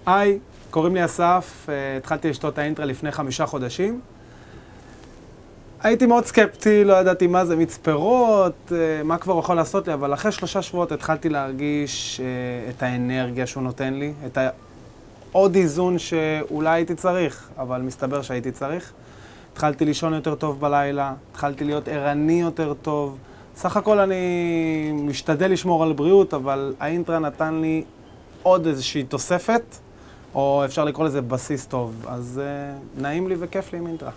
היי, קוראים לי אסף, התחלתי לשתות האינטרה לפני 5 חודשים. הייתי מאוד סקפטי, לא ידעתי מה זה מצפרות, מה כבר יכול לעשות לי, אבל אחרי 3 שבועות התחלתי להרגיש את האנרגיה שהוא נותן לי, את עוד איזון שאולי הייתי צריך, אבל מסתבר שהייתי צריך. התחלתי לישון יותר טוב בלילה, התחלתי להיות ערני יותר טוב. סך הכל אני משתדל לשמור על בריאות, אבל האינטרה נתן לי עוד איזושהי תוספת, או אפשר לקרוא לזה בסיס טוב. אז נעים לי וכיף לי עם אינטרה.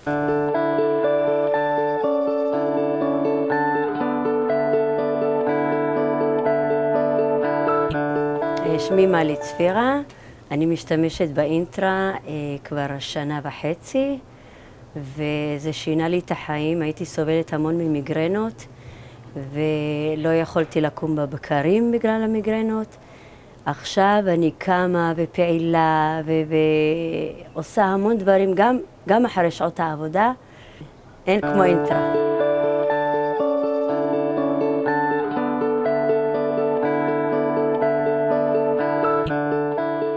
שמי מלי צפירה, אני משתמשת באינטרה כבר 1.5 שנה, וזה שינה לי את החיים. הייתי סובלת המון ממיגרנות, ולא יכולתי לקום בבקרים בגלל המיגרנות. עכשיו אני קמה ופעילה ועושה המון דברים, גם אחרי שעות העבודה. אין כמו אינטרה.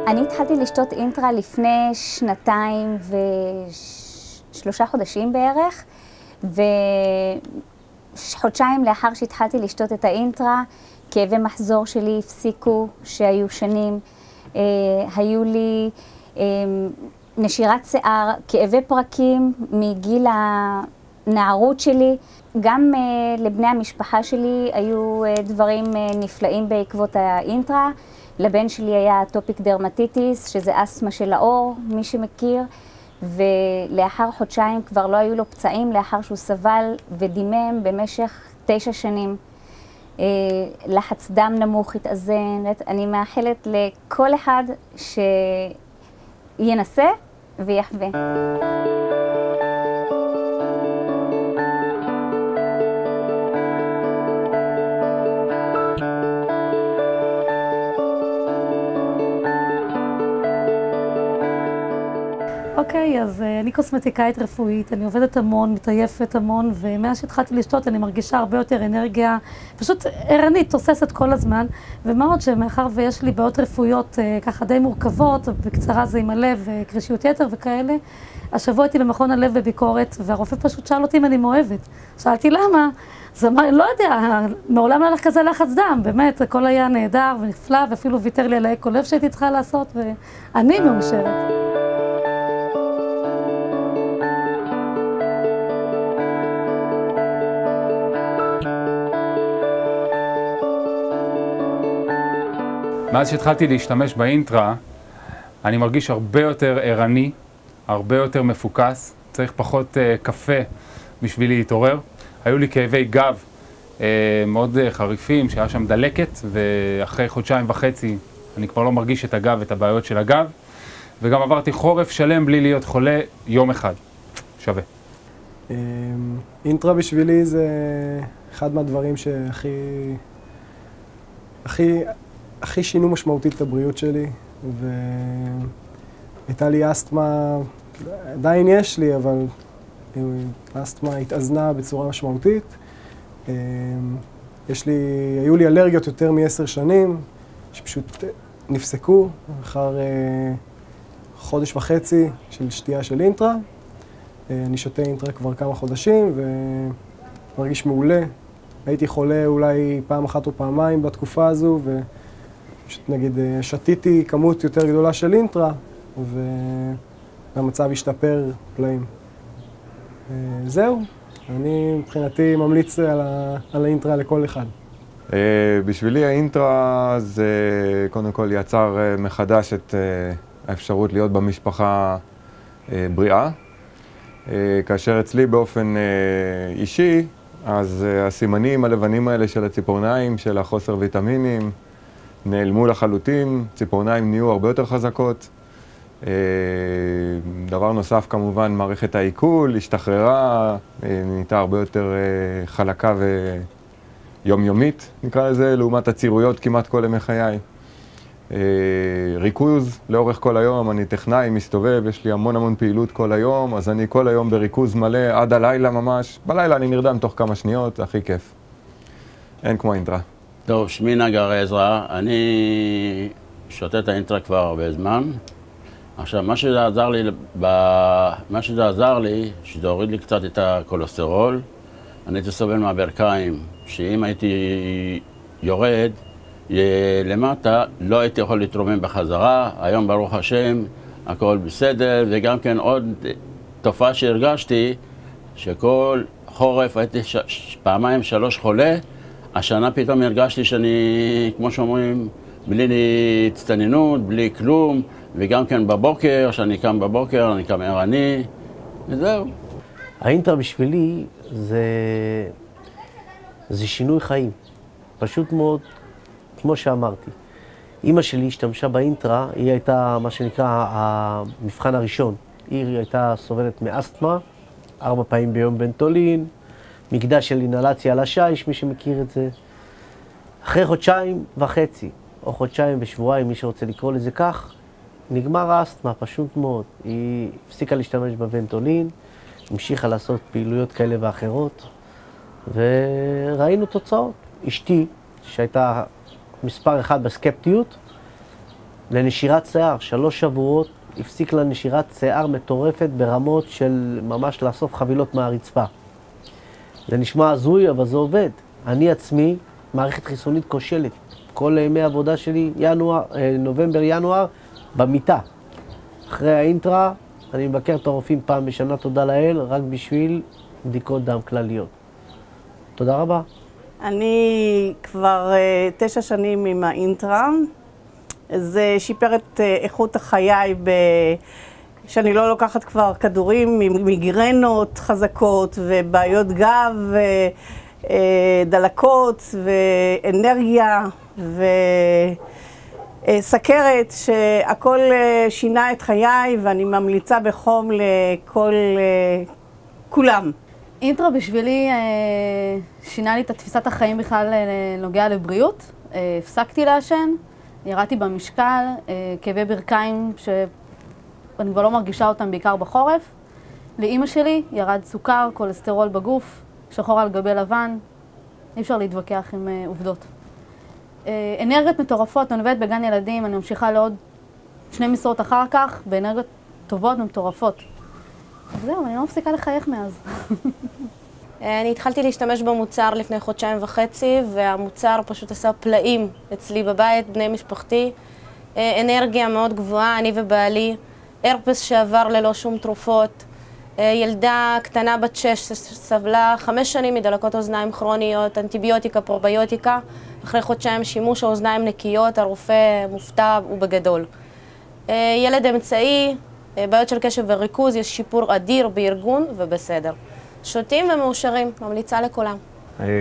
אני התחלתי לשתות אינטרה לפני 2 ו3 חודשים בערך, וחודשיים לאחר שהתחלתי לשתות את האינטרה, כאבי מחזור שלי הפסיקו, שהיו שנים. היו לי נשירת שיער, כאבי פרקים מגיל הנערות שלי. גם לבני המשפחה שלי היו דברים נפלאים בעקבות האינטרה. לבן שלי היה טופיק דרמטיטיס, שזה אסתמה של האור, מי שמכיר, ולאחר חודשיים כבר לא היו לו פצעים, לאחר שהוא סבל ודימם במשך 9 שנים. לחץ דם נמוך התאזן. אני מאחלת לכל אחד שינסה ויחווה. אוקיי, אז אני קוסמטיקאית רפואית, אני עובדת המון, מתעייפת המון, ומאז שהתחלתי לשתות אני מרגישה הרבה יותר אנרגיה, פשוט ערנית, תוססת כל הזמן, ומה עוד שמאחר ויש לי בעיות רפואיות ככה די מורכבות, בקצרה זה עם הלב, קרישיות יתר וכאלה, השבוע הייתי במכון הלב בביקורת, והרופא פשוט שאל אותי אם אני מאוהבת. שאלתי למה? אז אמר, לא יודע, מעולם לא הלך כזה לחץ דם, באמת, הכל היה נהדר ונפלא, ואפילו ויתר לי על האקו לב שהייתי צריכה לעשות, ואני מאושרת. מאז שהתחלתי להשתמש באינטרה, אני מרגיש הרבה יותר ערני, הרבה יותר מפוקס, צריך פחות קפה בשביל להתעורר. היו לי כאבי גב מאוד חריפים, שהיה שם דלקת, ואחרי 1.5 חודשים אני כבר לא מרגיש את הגב, את הבעיות של הגב, וגם עברתי חורף שלם בלי להיות חולה יום אחד. שווה. אינטרה בשבילי זה אחד מהדברים הכי שינו משמעותית את הבריאות שלי, והייתה לי אסתמה, עדיין יש לי, אבל האסתמה התאזנה בצורה משמעותית. היו לי אלרגיות יותר מ10 שנים, שפשוט נפסקו אחר 1.5 חודש של שתייה של אינטרה. אני שותה אינטרה כבר כמה חודשים ומרגיש מעולה. הייתי חולה אולי פעם אחת או פעמיים בתקופה הזו, ופשוט נגיד שתיתי כמות יותר גדולה של אינטרה, והמצב השתפר פלאים. זהו, אני מבחינתי ממליץ על האינטרה לכל אחד. בשבילי האינטרה זה קודם כל יצר מחדש את האפשרות להיות במשפחה בריאה. כאשר אצלי באופן אישי, אז הסימנים הלבנים האלה של הציפורניים, של החוסר ויטמינים, נעלמו לחלוטין, ציפורניים נהיו הרבה יותר חזקות. דבר נוסף כמובן, מערכת העיכול השתחררה, נהייתה הרבה יותר חלקה ויומיומית, נקרא לזה, לעומת הצירויות כמעט כל ימי חיי. ריכוז לאורך כל היום, אני טכנאי, מסתובב, יש לי המון פעילות כל היום, אז אני כל היום בריכוז מלא עד הלילה ממש. בלילה אני נרדם תוך כמה שניות, זה הכי כיף. אין כמו אינטרה. טוב, שמי נגר עזרא, אני שותה את האינטרה כבר הרבה זמן. עכשיו, מה שזה עזר לי, שזה הוריד לי קצת את הכולסטרול. אני הייתי סובל מהברכיים, שאם הייתי יורד למטה, לא הייתי יכול להתרומם בחזרה. היום, ברוך השם, הכל בסדר, וגם כן עוד תופעה שהרגשתי, שכל חורף הייתי פעמיים 3 חולה. השנה פתאום הרגשתי שאני, כמו שאומרים, בלי הצטננות, בלי כלום, וגם כן בבוקר, כשאני קם בבוקר, אני קם ערני, וזהו. האינטרה בשבילי זה שינוי חיים. פשוט מאוד, כמו שאמרתי. אמא שלי השתמשה באינטרה, היא הייתה מה שנקרא המבחן הראשון. היא הייתה סובלת מאסתמה, 4 פעמים ביום בנטולין, מקדש של אינהלציה על השיש, מי שמכיר את זה. אחרי 1.5 חודשים, או 1 חודשיים ושבועיים, מי שרוצה לקרוא לזה כך, נגמר האסתמה, פשוט מאוד. היא הפסיקה להשתמש בבנטולין, המשיכה לעשות פעילויות כאלה ואחרות, וראינו תוצאות. אשתי, שהייתה מספר 1 בסקפטיות, לנשירת שיער, 3 שבועות, הפסיק לה נשירת שיער מטורפת ברמות של ממש לאסוף חבילות מהרצפה. זה נשמע הזוי, אבל זה עובד. אני עצמי, מערכת חיסונית כושלת. כל ימי העבודה שלי, נובמבר-ינואר, במיטה. אחרי האינטרה, אני מבקר את הרופאים פעם בשנה, תודה לאל, רק בשביל בדיקות דם כלליות. תודה רבה. אני כבר 9 שנים עם האינטרה. זה שיפר את איכות החיי שאני לא לוקחת כבר כדורים עם מיגרנות חזקות ובעיות גב ודלקות ואנרגיה וסכרת, שהכל שינה את חיי ואני ממליצה בחום כולם. אינטרה בשבילי שינה לי את תפיסת החיים בכלל נוגע לבריאות. הפסקתי לעשן, ירדתי במשקל, כאבי ברכיים שאני כבר לא מרגישה אותם בעיקר בחורף. לאמא שלי ירד סוכר, כולסטרול בגוף, שחור על גבי לבן, אי אפשר להתווכח עם עובדות. אנרגיות מטורפות, אני עובדת בגן ילדים, אני ממשיכה לעוד 2 משרות אחר כך, באנרגיות טובות ומטורפות. זהו, אני לא מפסיקה לחייך מאז. אני התחלתי להשתמש במוצר לפני 1.5 חודשים, והמוצר פשוט עשה פלאים אצלי בבית, בני משפחתי. אנרגיה מאוד גבוהה, אני ובעלי. הרפס שעבר ללא שום תרופות. ילדה קטנה בת 6 סבלה 5 שנים מדלקות אוזניים כרוניות, אנטיביוטיקה, פרוביוטיקה. אחרי 1 חודשיים שימוש האוזניים נקיות, הרופא מופתע ובגדול. ילד אמצעי, בעיות של קשב וריכוז, יש שיפור אדיר בארגון ובסדר. שותים ומאושרים, ממליצה לכולם.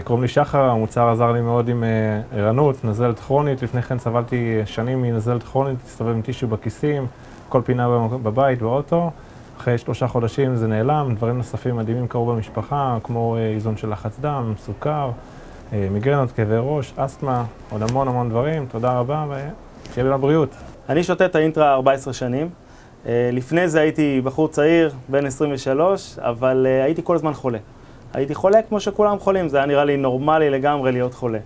קוראים לי שחר, המוצר עזר לי מאוד עם ערנות, נזלת כרונית. לפני כן סבלתי שנים מנזלת כרונית, הסתובב עם טישו בכיסים, כל פינה בבית, באוטו. אחרי 3 חודשים זה נעלם, דברים נוספים מדהימים קרו במשפחה, כמו איזון של לחץ דם, סוכר, מיגרנות, כאבי ראש, אסתמה, עוד המון דברים. תודה רבה ושיהיה בבריאות. אני שותה את האינטרה 14 שנים. לפני זה הייתי בחור צעיר, בן 23, אבל הייתי כל הזמן חולה. הייתי חולה כמו שכולם חולים, זה היה נראה לי נורמלי לגמרי להיות חולה.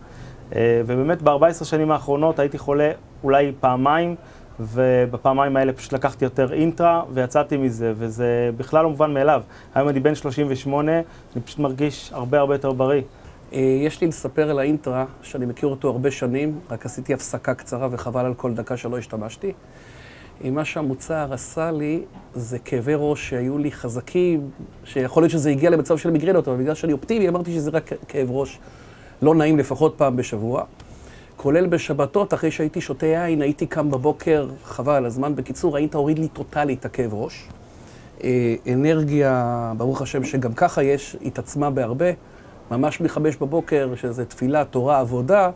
ובאמת ב-14 שנים האחרונות הייתי חולה אולי פעמיים, ובפעמיים האלה פשוט לקחתי יותר אינטרה ויצאתי מזה, וזה בכלל לא מובן מאליו. היום אני בן 38, אני פשוט מרגיש הרבה יותר בריא. יש לי לספר על האינטרה, שאני מכיר אותו הרבה שנים, רק עשיתי הפסקה קצרה וחבל על כל דקה שלא השתמשתי. מה שהמוצר עשה לי זה כאבי ראש שהיו לי חזקים, שיכול להיות שזה הגיע למצב של מיגרנות, אבל בגלל שאני אופטימי אמרתי שזה רק כאב ראש לא נעים לפחות פעם בשבוע. כולל בשבתות, אחרי שהייתי שותה יין, הייתי קם בבוקר, חבל על הזמן. בקיצור, האינטרה הוריד לי טוטלי את הכאב ראש. אנרגיה, ברוך השם שגם ככה יש, התעצמה בהרבה. ממש מ-5 בבוקר, שזה תפילה, תורה, עבודה,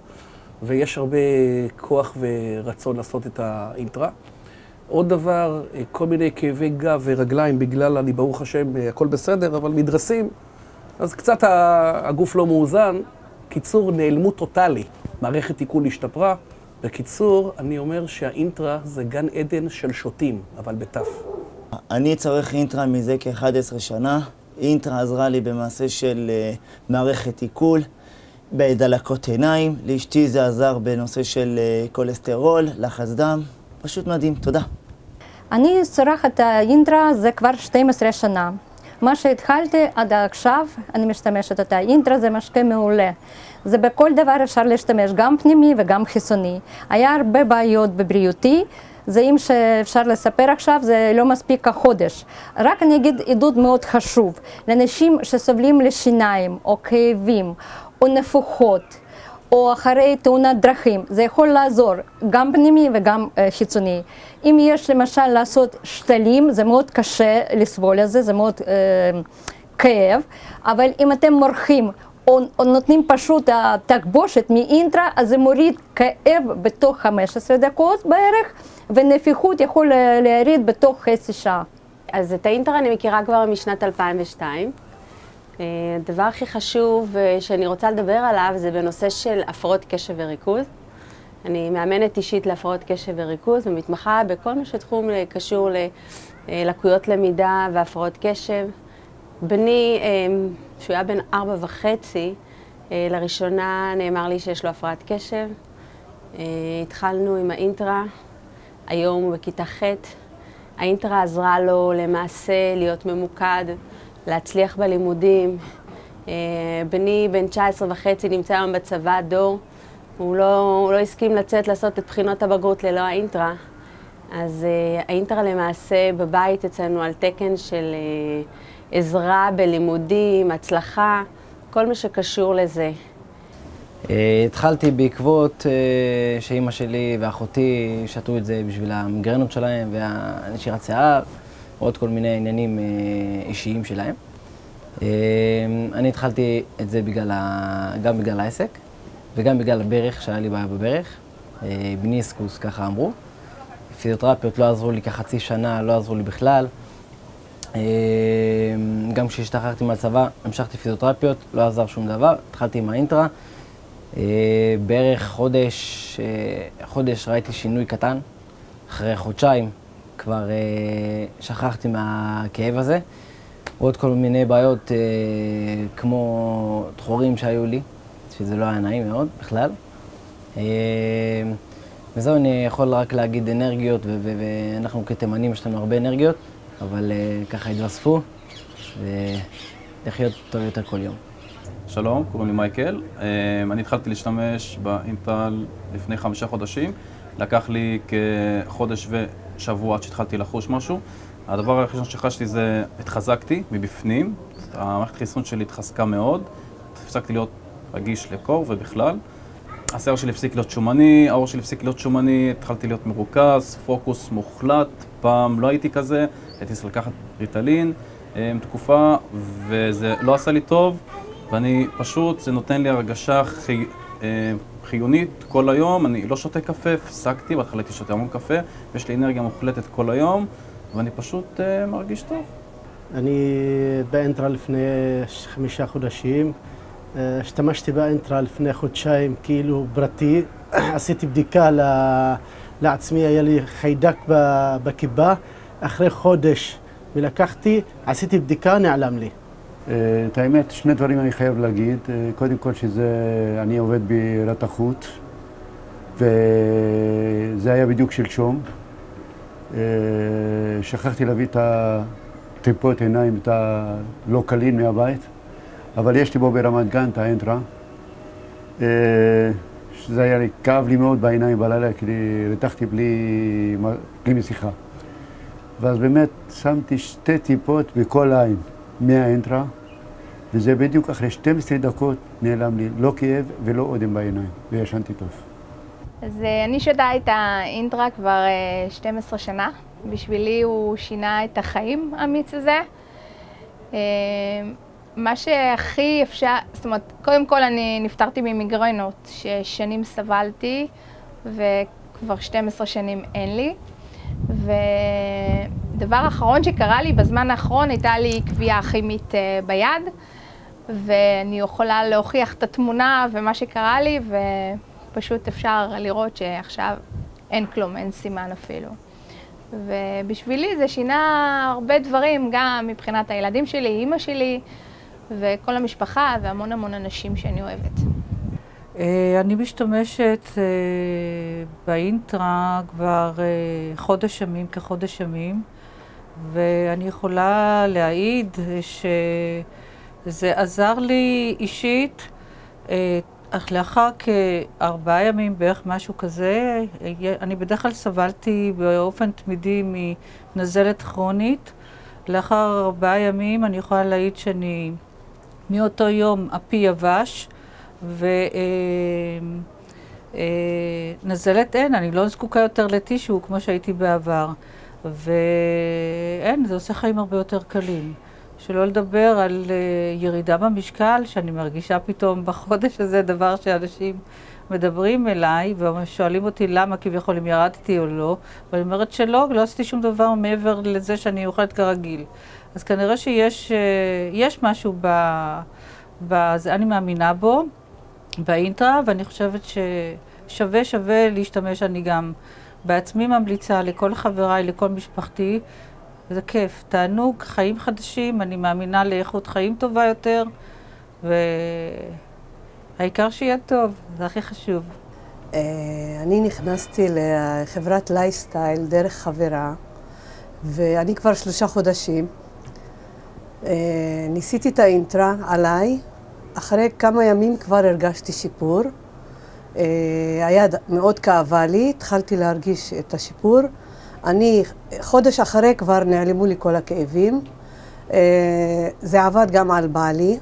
ויש הרבה כוח ורצון לעשות את האינטרה. עוד דבר, כל מיני כאבי גב ורגליים, בגלל אני ברוך השם, הכל בסדר, אבל מדרסים, אז קצת הגוף לא מאוזן. קיצור, נעלמו טוטלי. מערכת עיכול השתפרה. בקיצור, אני אומר שהאינטרה זה גן עדן של שוטים, אבל בתף. אני צריך אינטרה מזה כ-11 שנה. אינטרה עזרה לי במעשה של מערכת עיכול, בדלקות עיניים. לאשתי זה עזר בנושא של כולסטרול, לחץ דם. פשוט מדהים, תודה. אני צורכת את האינטרה זה כבר 12 שנה. מה שהתחלתי עד עכשיו, אני משתמשת את האינטרה, זה משקה מעולה. זה בכל דבר אפשר להשתמש, גם פנימי וגם חיצוני. היה הרבה בעיות בבריאותי, זה אם שאפשר לספר עכשיו, זה לא מספיק החודש. רק אני אגיד עידוד מאוד חשוב, לאנשים שסובלים לשיניים או כאבים או נפוחות, או אחרי תאונת דרכים, זה יכול לעזור גם פנימי וגם חיצוני. אם יש למשל לעשות שתלים, זה מאוד קשה לסבול את זה, זה מאוד כאב, אבל אם אתם מורחים או נותנים פשוט תחבושת מאינטרה, אז זה מוריד כאב בתוך 15 דקות בערך, ונפיחות יכול להוריד בתוך חצי שעה. אז את האינטרה אני מכירה כבר משנת 2002. הדבר הכי חשוב שאני רוצה לדבר עליו זה בנושא של הפרעות קשב וריכוז. אני מאמנת אישית להפרעות קשב וריכוז ומתמחה בכל מה שתחום קשור ללקויות למידה והפרעות קשב. בני, שהוא היה בן 4.5, לראשונה נאמר לי שיש לו הפרעת קשב. התחלנו עם האינטרה, היום הוא בכיתה ח'. האינטרה עזרה לו למעשה להיות ממוקד, להצליח בלימודים. בני בן 19.5 נמצא היום בצבא דור. הוא לא הסכים לצאת לעשות את בחינות הבגרות ללא האינטרה. אז האינטרה למעשה בבית אצלנו על תקן של עזרה בלימודים, הצלחה, כל מה שקשור לזה. התחלתי בעקבות שאימא שלי ואחותי שתו את זה בשביל המיגרנות שלהם והנשירת שיער, עוד כל מיני עניינים אישיים שלהם. אני התחלתי את זה גם בגלל העסק וגם בגלל הברך, שהיה לי בעיה בברך. בניסקוס, ככה אמרו. פיזיותרפיות לא עזרו לי כחצי שנה, לא עזרו לי בכלל. גם כשהשתחררתי מהצבא, המשכתי פיזיותרפיות, לא עזר שום דבר. התחלתי עם האינטרה. בערך חודש ראיתי שינוי קטן. אחרי חודשיים כבר שכחתי מהכאב הזה. עוד כל מיני בעיות כמו דחורים שהיו לי, שזה לא היה נעים מאוד בכלל. וזהו, אני יכול רק להגיד אנרגיות, ואנחנו כתימנים יש לנו הרבה אנרגיות, אבל ככה התווספו, ולחיות טוב יותר כל יום. שלום, קוראים לי מייקל. אני התחלתי להשתמש באינטרה לפני 5 חודשים. לקח לי כחודש ושבוע עד שהתחלתי לחוש משהו. הדבר הראשון שחשתי זה התחזקתי מבפנים. המערכת חיסון שלי התחזקה מאוד. הפסקתי להיות רגיש לקור ובכלל. השיער שלי הפסיק להיות שומני, העור שלי הפסיק להיות שומני, התחלתי להיות מרוכז, פוקוס מוחלט. פעם לא הייתי כזה, הייתי צריך לקחת ריטלין תקופה, וזה לא עשה לי טוב, ואני פשוט, זה נותן לי הרגשה חיונית כל היום. אני לא שותה קפה, הפסקתי, בהתחלה הייתי שותה המון קפה, ויש לי אנרגיה מוחלטת כל היום, ואני פשוט מרגיש טוב. אני באינטרה לפני 5 חודשים. השתמשתי באינטרה לפני חודשיים, כאילו פרטי. עשיתי בדיקה לעצמי, היה לי חיידק בקיבה. אחרי חודש ולקחתי, עשיתי בדיקה, נעלם לי. את האמת, 2 דברים אני חייב להגיד. קודם כל אני עובד ברתחות, וזה היה בדיוק שלשום. שכחתי להביא את הטיפות עיניים, את הלוקלין מהבית, אבל יש לי בו ברמת גן את האינטרה. שזה היה לי, כאב לי מאוד בעיניים בלילה, כי רתחתי בלי משיכה. ואז באמת שמתי 2 טיפות בכל העין מהאינטרה, וזה בדיוק אחרי 12 דקות נעלם לי, לא כאב ולא אודם בעיניים, וישנתי טוב. אז אני שותה את האינטרה כבר 12 שנה. בשבילי הוא שינה את החיים, האמיץ הזה. מה שהכי אפשר, זאת אומרת, קודם כל אני נפטרתי ממיגרנות ששנים סבלתי, וכבר 12 שנים אין לי. ודבר אחרון שקרה לי בזמן האחרון, הייתה לי קביעה כימית ביד, ואני יכולה להוכיח את התמונה ומה שקרה לי, ופשוט אפשר לראות שעכשיו אין כלום, אין סימן אפילו. ובשבילי זה שינה הרבה דברים, גם מבחינת הילדים שלי, אמא שלי, וכל המשפחה, והמון אנשים שאני אוהבת. אני משתמשת באינטרה כבר חודש ימים, כחודש ימים, ואני יכולה להעיד שזה עזר לי אישית, אך לאחר כ4 ימים בערך משהו כזה, אני בדרך כלל סבלתי באופן תמידי מנזלת כרונית. לאחר 4 ימים אני יכולה להעיד שאני מאותו יום אפי יבש, ונזלת אין, אני לא זקוקה יותר לטישו כמו שהייתי בעבר. ואין, זה עושה חיים הרבה יותר קלים. שלא לדבר על ירידה במשקל, שאני מרגישה פתאום בחודש הזה דבר שאנשים מדברים אליי, ושואלים אותי למה כביכול אם ירדתי או לא, ואני אומרת שלא, לא עשיתי שום דבר מעבר לזה שאני אוכלת כרגיל. אז כנראה שיש משהו אני מאמינה בו, באינטרה, ואני חושבת ששווה להשתמש. אני גם בעצמי ממליצה לכל חבריי, לכל משפחתי, זה כיף, תענוג, חיים חדשים, אני מאמינה לאיכות חיים טובה יותר, והעיקר שיהיה טוב, זה הכי חשוב. אני נכנסתי לחברת לייפסטייל דרך חברה, ואני כבר 3 חודשים. ניסיתי את האינטרה עליי, אחרי כמה ימים כבר הרגשתי שיפור. היד מאוד כאבה לי, התחלתי להרגיש את השיפור. חודש אחרי כבר נעלמו לי כל הכאבים. זה עבד גם על בעלי.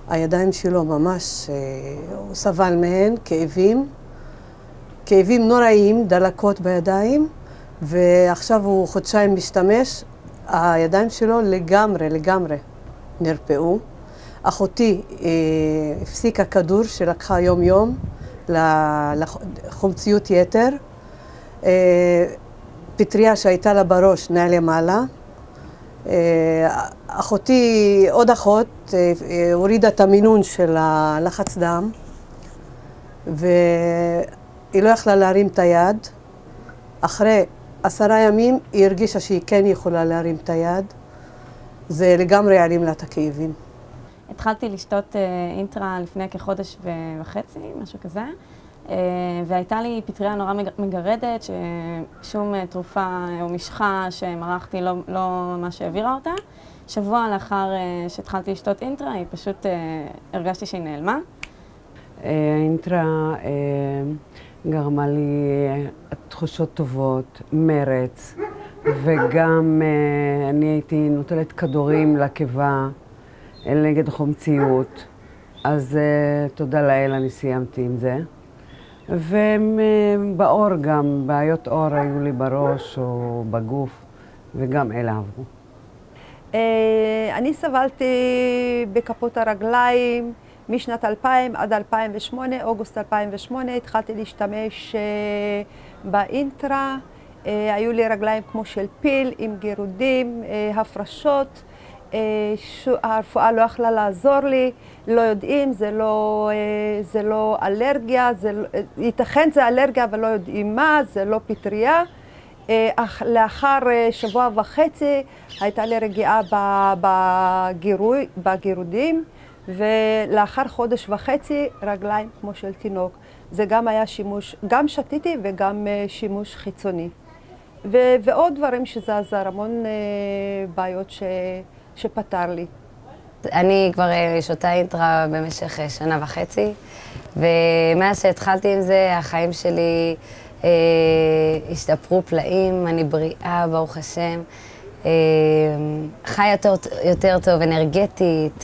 הידיים שלו ממש, הוא סבל מהן, כאבים נוראיים, דלקות בידיים, ועכשיו הוא חודשיים משתמש, הידיים שלו לגמרי נרפאו. אחותי הפסיקה כדור שלקחה יום לחומציות יתר. פטריה שהייתה לה בראש נעלמה לה. אחותי, עוד אחות, הורידה את המינון של הלחץ דם, והיא לא יכלה להרים את היד. אחרי 10 ימים היא הרגישה שהיא כן יכולה להרים את היד. זה לגמרי יעלים לה את הכאבים. התחלתי לשתות אינטרה לפני כחודש וחצי, משהו כזה. והייתה לי פטריה נורא מגרדת, ששום תרופה או משחה שמרחתי לא ממש העבירה אותה. שבוע לאחר שהתחלתי לשתות אינטרה, היא פשוט הרגשתי שהיא נעלמה. האינטרה גרמה לי תחושות טובות, מרץ, וגם אני הייתי נוטלת כדורים לקיבה נגד חומציות, אז תודה לאל אני סיימתי עם זה. ובאור גם, בעיות אור היו לי בראש או בגוף, וגם אלה עברו. אני סבלתי בכפות הרגליים משנת 2000 עד 2008, אוגוסט 2008, התחלתי להשתמש באינטרה. היו לי רגליים כמו של פיל, עם גירודים, הפרשות. הרפואה לא יכלה לעזור לי, לא יודעים, זה לא אלרגיה, ייתכן זה אלרגיה אבל לא יודעים מה, זה לא פטריה. לאחר 1.5 שבוע הייתה לי רגיעה בגירודים, ולאחר 1.5 חודש רגליים כמו של תינוק. זה גם היה שימוש, גם שתיתי וגם שימוש חיצוני. ועוד דברים שזה עזר, המון בעיות שפתר לי. אני כבר שותה אינטרה במשך 1.5 שנה, ומאז שהתחלתי עם זה, החיים שלי השתפרו פלאים, אני בריאה, ברוך השם. חיה יותר טוב, אנרגטית,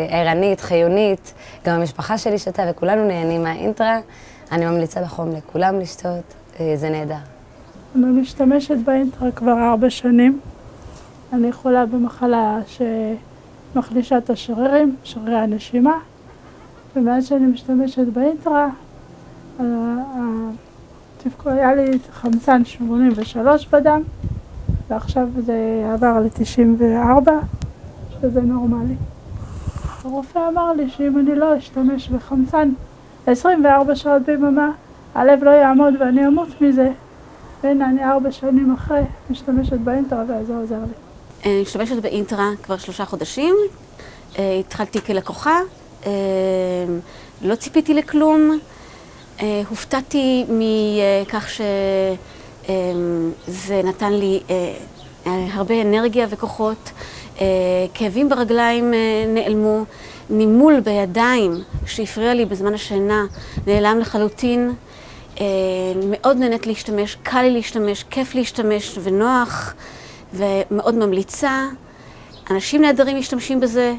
ערנית, חיונית. גם המשפחה שלי שותה וכולנו נהנים מהאינטרה. אני ממליצה בחום לכולם לשתות, זה נהדר. אני משתמשת באינטרה כבר 4 שנים. אני חולה במחלה שמחלישה את השרירים, שרירי הנשימה, ומאז שאני משתמשת באינטרה, היה לי חמצן 83 בדם, ועכשיו זה עבר ל-94, שזה נורמלי. הרופא אמר לי שאם אני לא אשתמש בחמצן 24 שעות ביממה, הלב לא יעמוד ואני אמות מזה. והנה אני 4 שנים אחרי משתמשת באינטרה וזה עוזר לי. אני משתמשת באינטרה כבר 3 חודשים. התחלתי כלקוחה, לא ציפיתי לכלום. הופתעתי מכך שזה נתן לי הרבה אנרגיה וכוחות. כאבים ברגליים נעלמו, נימול בידיים שהפריע לי בזמן השינה נעלם לחלוטין. מאוד נהנית להשתמש, קל לי להשתמש, כיף להשתמש ונוח ומאוד ממליצה. אנשים נהדרים משתמשים בזה,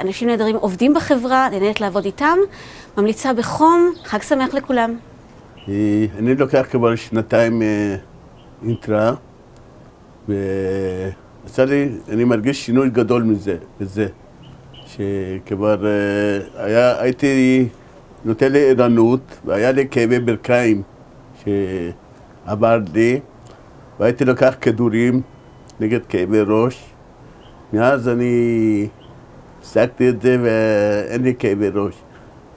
אנשים נהדרים עובדים בחברה, נהנית לעבוד איתם, ממליצה בחום, חג שמח לכולם. אני לוקח כבר 2 אינטרה, ועשה לי, אני מרגיש שינוי גדול בזה, שכבר הייתי נותן לי ערנות, והיה לי כאבי ברכיים שעבר לי, והייתי לוקח כדורים נגד כאבי ראש. מאז אני הפסקתי את זה ואין לי כאבי ראש.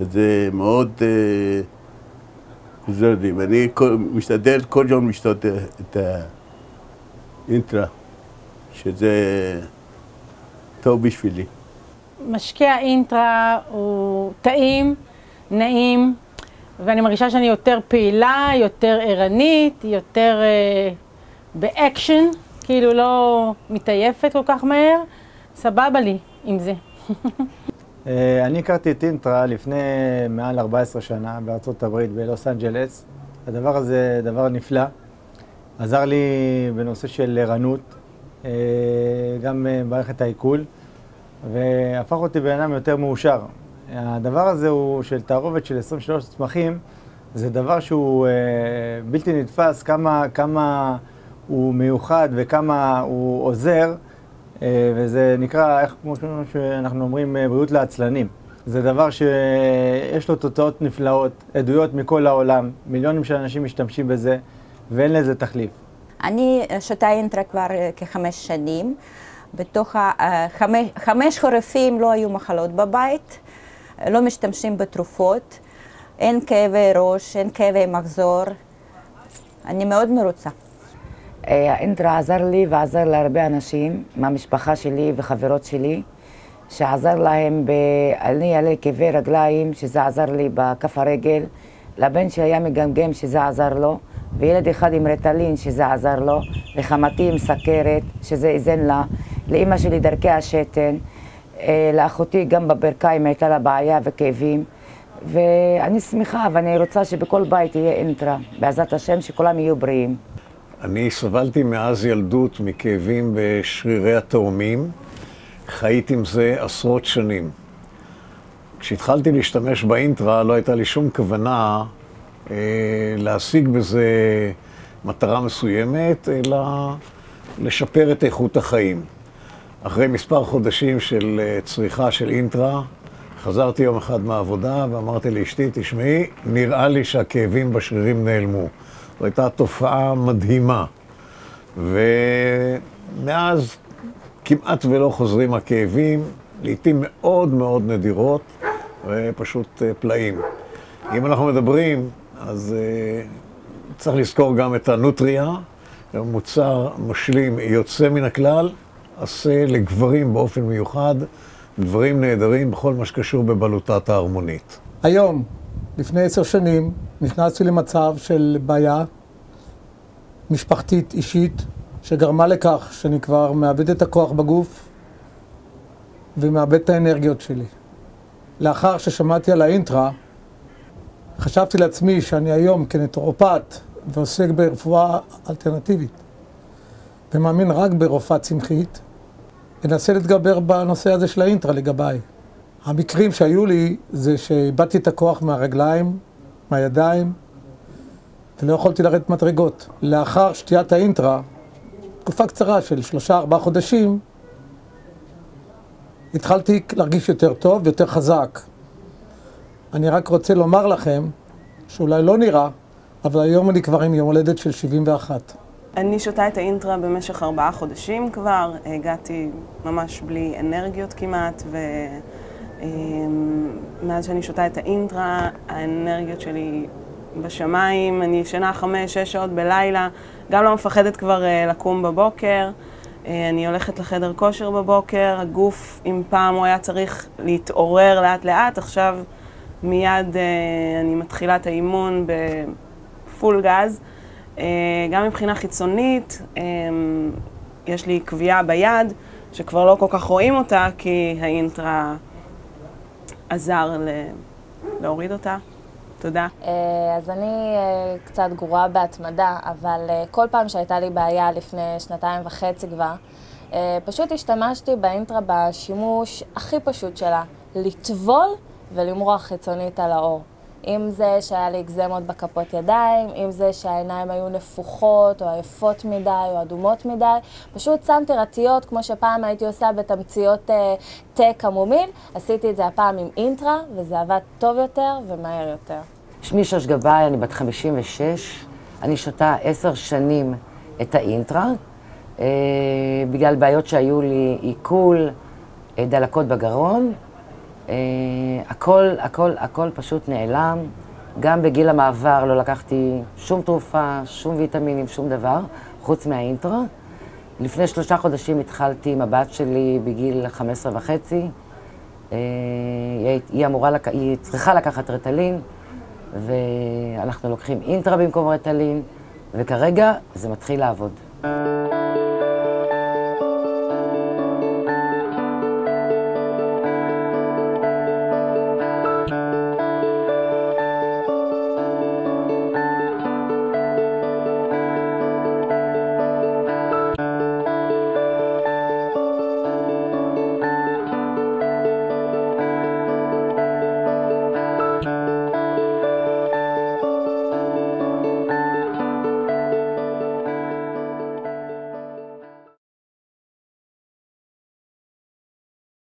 וזה מאוד עוזר לי, ואני משתדל כל יום לשתות את האינטרה, שזה טוב בשבילי. משקה האינטרה הוא טעים, נעים, ואני מרגישה שאני יותר פעילה, יותר ערנית, יותר באקשן, כאילו לא מתעייפת כל כך מהר, סבבה לי עם זה. אני הכרתי את אינטרה לפני מעל 14 שנה בארצות הברית, בלוס אנג'לס. הדבר הזה דבר נפלא, עזר לי בנושא של ערנות, גם במערכת העיכול, והפך אותי בן אדם יותר מאושר. הדבר הזה הוא של תערובת של 23 צמחים, זה דבר שהוא בלתי נתפס, כמה הוא מיוחד וכמה הוא עוזר, וזה נקרא, כמו שאנחנו אומרים, בריאות לעצלנים. זה דבר שיש לו תוצאות נפלאות, עדויות מכל העולם, מיליונים של אנשים משתמשים בזה, ואין לזה תחליף. אני שותה אינטרה כבר כ5 שנים. בתוך 5 חורפים לא היו מחלות בבית, לא משתמשים בתרופות, אין כאבי ראש, אין כאבי מחזור. אני מאוד מרוצה. האינטרה עזר לי ועזר להרבה אנשים מהמשפחה שלי וחברות שלי, שעזר להם, אני היה לי כאבי רגליים, שזה עזר לי בכף הרגל, לבן שהיה מגמגם שזה עזר לו, וילד אחד עם רטלין שזה עזר לו, לחמתי עם סכרת שזה איזן לה, לאמא שלי דרכי השתן, לאחותי גם בברכיים הייתה לה בעיה וכאבים, ואני שמחה ואני רוצה שבכל בית יהיה אינטרה, בעזרת השם שכולם יהיו בריאים. אני סבלתי מאז ילדות מכאבים בשרירי התאומים, חייתי עם זה עשרות שנים. כשהתחלתי להשתמש באינטרה לא הייתה לי שום כוונה להשיג בזה מטרה מסוימת, אלא לשפר את איכות החיים. אחרי מספר חודשים של צריכה של אינטרה, חזרתי יום אחד מהעבודה ואמרתי לאשתי, תשמעי, נראה לי שהכאבים בשרירים נעלמו. זו הייתה תופעה מדהימה. ומאז כמעט ולא חוזרים הכאבים, לעתים מאוד מאוד נדירות, ופשוט פלאים. אם אנחנו מדברים, אז צריך לזכור גם את הנוטריה, מוצר משלים יוצא מן הכלל, עשה לגברים באופן מיוחד, דברים נהדרים בכל מה שקשור בבלוטת ההרמונית. היום, לפני 10 שנים, נכנסתי למצב של בעיה משפחתית אישית, שגרמה לכך שאני כבר מאבד את הכוח בגוף ומאבד את האנרגיות שלי. לאחר ששמעתי על האינטרה, חשבתי לעצמי שאני היום כנטורופט ועוסק ברפואה אלטרנטיבית ומאמין רק ברפואה צמחית, אנסה להתגבר בנושא הזה של האינטרה לגביי. המקרים שהיו לי זה שאיבדתי את הכוח מהרגליים, מהידיים, ולא יכולתי לרדת מדרגות. לאחר שתיית האינטרה, תקופה קצרה של 3-4 חודשים, התחלתי להרגיש יותר טוב, יותר חזק. אני רק רוצה לומר לכם, שאולי לא נראה, אבל היום אני כבר עם יום הולדת של 71. אני שותה את האינטרה במשך 4 חודשים כבר, הגעתי ממש בלי אנרגיות כמעט, ומאז שאני שותה את האינטרה, האנרגיות שלי בשמיים, אני ישנה 5-6 שעות בלילה, גם לא מפחדת כבר לקום בבוקר, אני הולכת לחדר כושר בבוקר, הגוף, אם פעם הוא היה צריך להתעורר לאט לאט, עכשיו מיד אני מתחילה את האימון בפול גז. גם מבחינה חיצונית, יש לי קביעה ביד, שכבר לא כל כך רואים אותה, כי האינטרה עזר להוריד אותה. תודה. אז אני קצת גרועה בהתמדה, אבל כל פעם שהייתה לי בעיה לפני 2.5 כבר, פשוט השתמשתי באינטרה בשימוש הכי פשוט שלה, לטבול ולמרוח חיצונית על האור. אם זה שהיה לי אקזמות בכפות ידיים, אם זה שהעיניים היו נפוחות או עייפות מדי או אדומות מדי, פשוט שמתי רטיות כמו שפעם הייתי עושה בתמציות תה קמומין, עשיתי את זה הפעם עם אינטרה וזה עבד טוב יותר ומהר יותר. שמי שוש גבאי, אני בת 56, אני שותה 10 שנים את האינטרה, בגלל בעיות שהיו לי עיכול, דלקות בגרון, הכל פשוט נעלם. גם בגיל המעבר לא לקחתי שום תרופה, שום ויטמינים, שום דבר, חוץ מהאינטרה. לפני 3 חודשים התחלתי עם הבת שלי בגיל 15.5. היא צריכה לקחת רטלין, ואנחנו לוקחים אינטרה במקום רטלין, וכרגע זה מתחיל לעבוד.